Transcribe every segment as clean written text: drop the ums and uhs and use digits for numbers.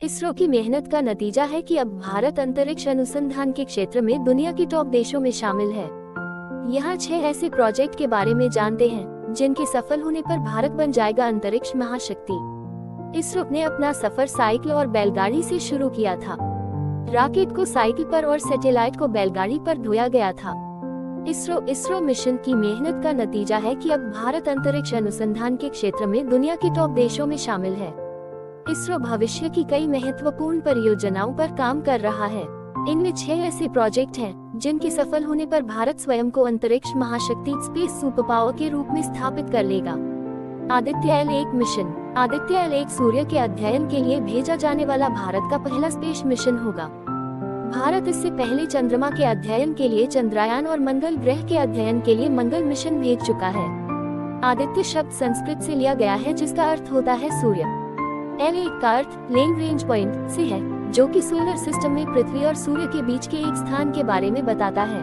इसरो की मेहनत का नतीजा है कि अब भारत अंतरिक्ष अनुसंधान के क्षेत्र में दुनिया के टॉप देशों में शामिल है। यहाँ 6 ऐसे प्रोजेक्ट के बारे में जानते हैं जिनके सफल होने पर भारत बन जाएगा अंतरिक्ष महाशक्ति। इसरो ने अपना सफर साइकिल और बैलगाड़ी से शुरू किया था। रॉकेट को साइकिल पर और सैटेलाइट को बैलगाड़ी पर ढोया गया था। इसरो मिशन की मेहनत का नतीजा है कि अब भारत अंतरिक्ष अनुसंधान के क्षेत्र में दुनिया के टॉप देशों में शामिल है। इसरो भविष्य की कई महत्वपूर्ण परियोजनाओं पर काम कर रहा है। इनमें 6 ऐसे प्रोजेक्ट हैं जिनके सफल होने पर भारत स्वयं को अंतरिक्ष महाशक्ति स्पेस सुपर पावर के रूप में स्थापित कर लेगा। Aditya L1 mission. Aditya L1 सूर्य के अध्ययन के लिए भेजा जाने वाला भारत का पहला स्पेस मिशन होगा। भारत इससे पहले चंद्रमा के अध्ययन के लिए चंद्रयान और मंगल ग्रह के अध्ययन के लिए मंगल मिशन भेज चुका है। आदित्य शब्द संस्कृत से लिया गया है जिसका अर्थ होता है सूर्य। L1 का अर्थ लॉन्ग रेंज पॉइंट से है, जो कि सोलर सिस्टम में पृथ्वी और सूर्य के बीच के एक स्थान के बारे में बताता है।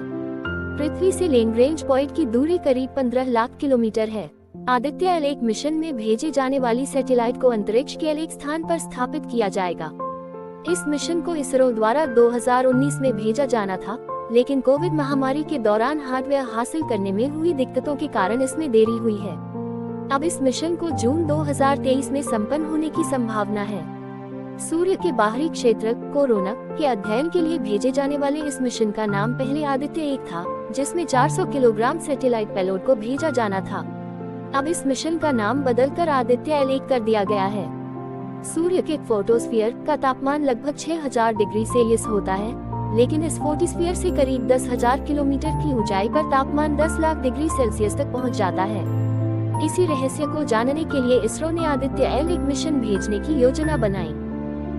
पृथ्वी से लॉन्ग रेंज पॉइंट की दूरी करीब 15 लाख किलोमीटर है। आदित्य L1 मिशन में भेजे जाने वाली सैटेलाइट को अंतरिक्ष के एक स्थान पर स्थापित किया जाएगा। इस मिशन को इसरो द्वारा 2019 में भेजा जाना था, लेकिन कोविड महामारी के दौरान हार्डवेयर हासिल करने में हुई दिक्कतों के कारण इसमें देरी हुई है। अब इस मिशन को जून 2023 में संपन्न होने की संभावना है। सूर्य के बाहरी क्षेत्र कोरोना के अध्ययन के लिए भेजे जाने वाले इस मिशन का नाम पहले आदित्य 1 था, जिसमें 400 किलोग्राम सैटेलाइट पेलोड को भेजा जाना था। अब इस मिशन का नाम बदलकर आदित्य L1 कर दिया गया है। सूर्य के फोटोस्फीयर का तापमान लगभग 6000 डिग्री सेल्सियस होता है, लेकिन इस फोटोस्फीयर से करीब 10,000 किलोमीटर की ऊंचाई पर तापमान 10 लाख डिग्री सेल्सियस तक पहुंच जाता है। इसी रहस्य को जानने के लिए इसरो ने आदित्य L1 मिशन भेजने की योजना बनाई।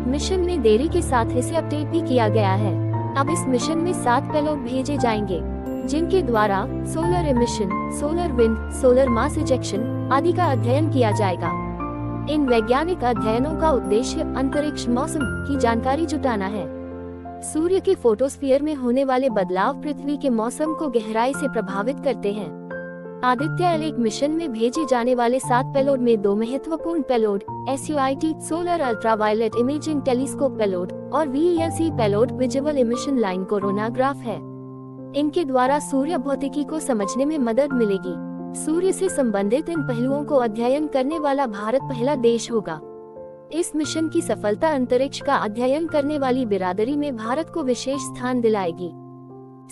मिशन में देरी के साथ इसे अपडेट भी किया गया है। अब इस मिशन में 7 पेलोड भेजे जाएंगे, जिनके द्वारा solar emission, solar wind, solar mass ejection आदि का अध्ययन किया जाएगा। इन वैज्ञानिक अध्ययनों का उद्देश्य अंतरिक्ष मौसम की जानकारी जुटाना है। सूर्य के फोटोस्फीयर में होने वाले बदलाव पृथ्वी के मौसम को गहराई से प्रभावित करते हैं। आदित्य L1 मिशन में भेजे जाने वाले 7 पेलोड में 2 महत्वपूर्ण payload SUIT solar ultraviolet imaging telescope payload और VELC payload visual emission line coronagraph है। इनके द्वारा सूर्य भौतिकी को समझने में मदद मिलेगी। सूर्य से संबंधित इन पहलुओं को अध्ययन करने वाला भारत पहला देश होगा। इस मिशन की सफलता अंतरिक्ष का अध्ययन करने वाली बिरादरी में भारत को विशेष स्थान दिलाएगी।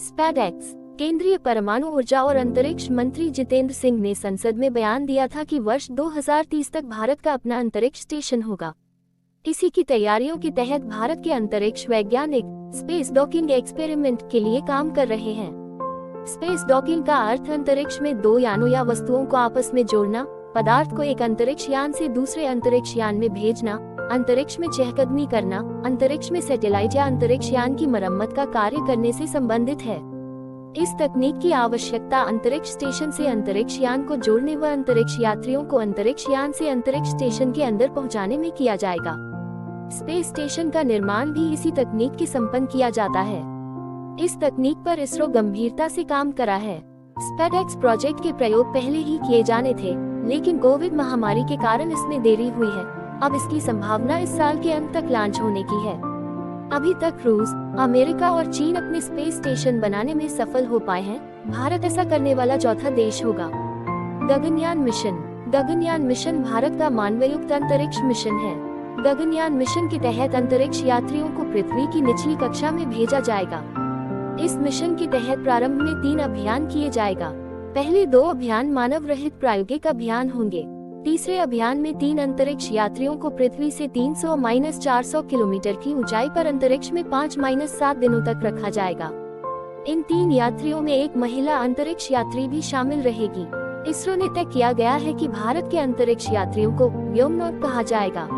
स्पेसएक्स। केंद्रीय परमाणु ऊर्जा और अंतरिक्ष मंत्री जितेंद्र सिंह ने संसद में बयान दिया था कि वर्ष 2030 तक भारत का अपना अंतरिक्ष स्टेशन होगा। इसी की तैयारियों के तहत भारत के अंतरिक्ष वैज्ञानिक स्पेस डॉकिंग एक्सपेरिमेंट के लिए काम कर रहे हैं। स्पेस डॉकिंग का अर्थ अंतरिक्ष में 2 यानों या वस्तुओं को आपस में जोड़ना, पदार्थ को एक अंतरिक्ष यान से दूसरे अंतरिक्ष यान में भेजना, अंतरिक्ष में चहकदमी करना, अंतरिक्ष में सैटेलाइट या अंतरिक्ष यान की मरम्मत का कार्य करने से संबंधित है। इस तकनीक की आवश्यकता अंतरिक्ष स्टेशन से अंतरिक्ष यान को जोड़ने व अंतरिक्ष यात्रियों को अंतरिक्ष यान से अंतरिक्ष स्टेशन के अंदर पहुंचाने में किया जाएगा। स्पेस स्टेशन का निर्माण भी इसी तकनीक की संपन्न किया जाता है। इस तकनीक पर इसरो गंभीरता से काम करा है। स्पेसएक्स प्रोजेक्ट के प्रयोग पहले ही किए जाने थे, लेकिन कोविड महामारी के कारण इसमें देरी हुई है। अब इसकी संभावना इस साल के अंत तक लॉन्च होने की है। अभी तक रूस, अमेरिका और चीन अपने स्पेस स्टेशन बनाने में सफल हो पाए हैं। भारत ऐसा करने वाला चौथा देश होगा। गगनयान मिशन। गगनयान मिशन भारत का मानवयुक्त अंतरिक्ष मिशन है। गगनयान मिशन के तहत अंतरिक्ष यात्रियों को पृथ्वी की निचली कक्षा में भेजा जाएगा। इस मिशन के तहत प्रारंभ में 3 अभियान किए जाएगा। पहले 2 अभियान मानव रहित प्रायोगिक अभियान होंगे। तीसरे अभियान में 3 अंतरिक्ष यात्रियों को पृथ्वी से 300-400 किलोमीटर की ऊंचाई पर अंतरिक्ष में 5-7 दिनों तक रखा जाएगा। इन 3 यात्रियों में एक महिला अंतरिक्ष यात्री भी शामिल रहेगी। इसरो ने तय किया गया है कि भारत के अंतरिक्ष यात्रियों को व्योमनॉट कहा जाएगा।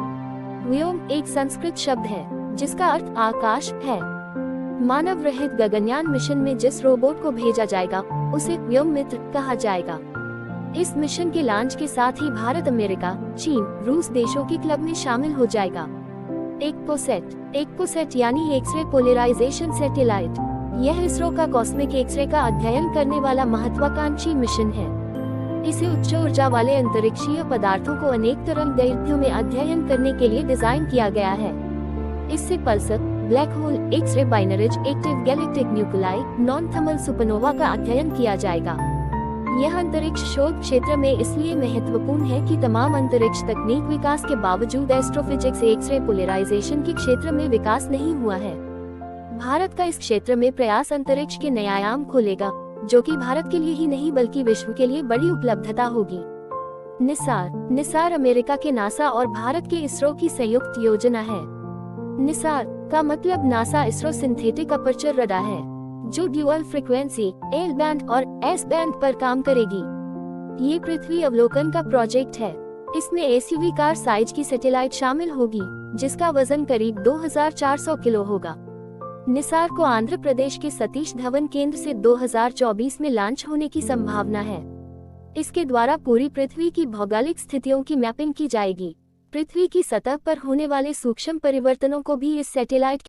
व्योम एक संस्कृत शब्द है जिसका अर्थ आकाश है। मानव रहित गगनयान मिशन में जिस रोबोट को भेजा जाएगा उसे व्योम मित्र कहा जाएगा। इस मिशन के लॉन्च के साथ ही भारत अमेरिका, चीन, रूस देशों के क्लब में शामिल हो जाएगा। एक्पोसेट यानी एक्सरे पोलराइजेशन सैटेलाइट। यह इसरो का कॉस्मिक एक्सरे का अध्ययन करने वाला महत्वाकांक्षी मिशन है। इसे उच्च ऊर्जा वाले अंतरिक्षीय पदार्थों को अनेक तरंगदैर्घ्यों में अध्ययन करने के लिए डिजाइन किया गया है। इससे pulsar, black hole, X-ray binaries, active galactic nuclei, non thermal supernova का अध्ययन किया जाएगा। यह अंतरिक्ष शोध क्षेत्र में इसलिए महत्वपूर्ण है कि तमाम अंतरिक्ष तकनीक विकास के बावजूद एस्ट्रोफिजिक्स एक्स-रे पोलराइजेशन के क्षेत्र में विकास नहीं हुआ है। भारत का इस क्षेत्र में प्रयास अंतरिक्ष के नए आयाम खोलेगा, जो कि भारत के लिए ही नहीं बल्कि विश्व के लिए बड़ी उपलब्धता होगी। निसार अमेरिका के नासा और भारत के इसरो की संयुक्त योजना है। निसार का मतलब NASA ISRO synthetic aperture radar है, जो ड्यूअल फ्रीक्वेंसी एल बैंड और एस बैंड पर काम करेगी। ये पृथ्वी अवलोकन का प्रोजेक्ट है। इसमें एसयूवी कार साइज की सैटेलाइट शामिल होगी, जिसका वजन करीब 2400 किलो होगा। निसार को आंध्र प्रदेश के सतीश धवन केंद्र से 2024 में लॉन्च होने की संभावना है। इसके द्वारा पूरी पृथ्वी की भौगोलिक स्थितियों की मैपिंग की जाएगी। पृथ्वी की सतह पर होने वाले सूक्ष्म परिवर्तनों को भी इस सैटेलाइट